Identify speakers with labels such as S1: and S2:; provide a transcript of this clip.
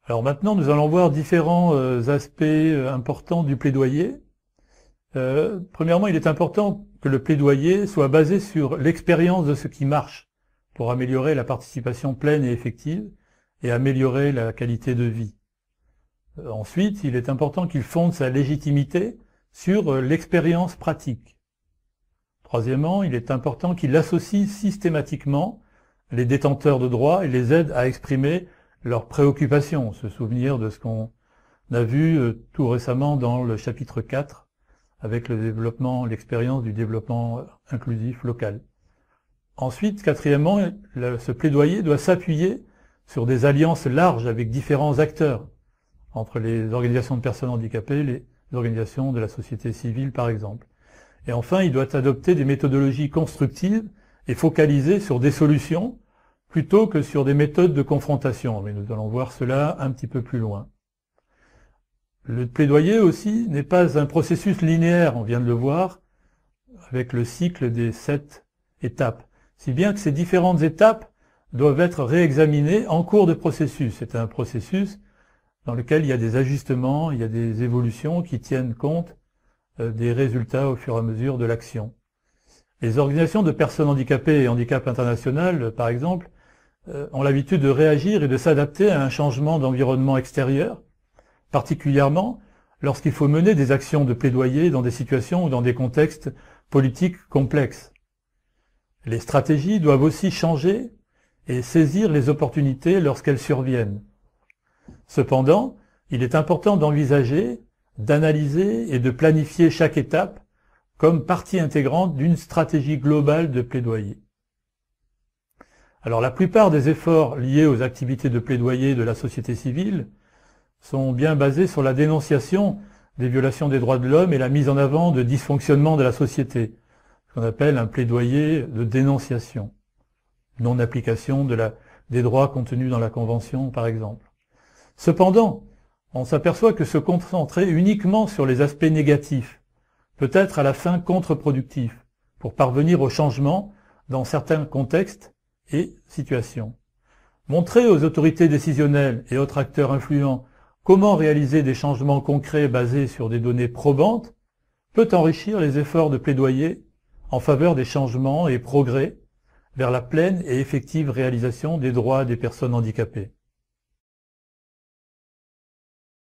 S1: Alors maintenant, nous allons voir différents aspects importants du plaidoyer. Premièrement, il est important que le plaidoyer soit basé sur l'expérience de ce qui marche pour améliorer la participation pleine et effective et améliorer la qualité de vie. Ensuite, il est important qu'il fonde sa légitimité sur l'expérience pratique. Troisièmement, il est important qu'il associe systématiquement les détenteurs de droits et les aide à exprimer leurs préoccupations, se souvenir de ce qu'on a vu tout récemment dans le chapitre 4 avec l'expérience du développement inclusif local. Ensuite, quatrièmement, ce plaidoyer doit s'appuyer sur des alliances larges avec différents acteurs, entre les organisations de personnes handicapées, les organisations de la société civile par exemple. Et enfin, il doit adopter des méthodologies constructives et focalisées sur des solutions plutôt que sur des méthodes de confrontation. Mais nous allons voir cela un petit peu plus loin. Le plaidoyer aussi n'est pas un processus linéaire, on vient de le voir, avec le cycle des 7 étapes. Si bien que ces différentes étapes doivent être réexaminées en cours de processus. C'est un processus dans lequel il y a des ajustements, il y a des évolutions qui tiennent compte des résultats au fur et à mesure de l'action. Les organisations de personnes handicapées et Handicap International, par exemple, ont l'habitude de réagir et de s'adapter à un changement d'environnement extérieur, particulièrement lorsqu'il faut mener des actions de plaidoyer dans des situations ou dans des contextes politiques complexes. Les stratégies doivent aussi changer et saisir les opportunités lorsqu'elles surviennent. Cependant, il est important d'envisager, d'analyser et de planifier chaque étape comme partie intégrante d'une stratégie globale de plaidoyer. Alors la plupart des efforts liés aux activités de plaidoyer de la société civile sont bien basés sur la dénonciation des violations des droits de l'homme et la mise en avant de dysfonctionnements de la société, ce qu'on appelle un plaidoyer de dénonciation, non-application des droits contenus dans la Convention par exemple. Cependant, on s'aperçoit que se concentrer uniquement sur les aspects négatifs peut être à la fin contre-productif pour parvenir au changement dans certains contextes et situations. Montrer aux autorités décisionnelles et autres acteurs influents comment réaliser des changements concrets basés sur des données probantes peut enrichir les efforts de plaidoyer en faveur des changements et progrès vers la pleine et effective réalisation des droits des personnes handicapées.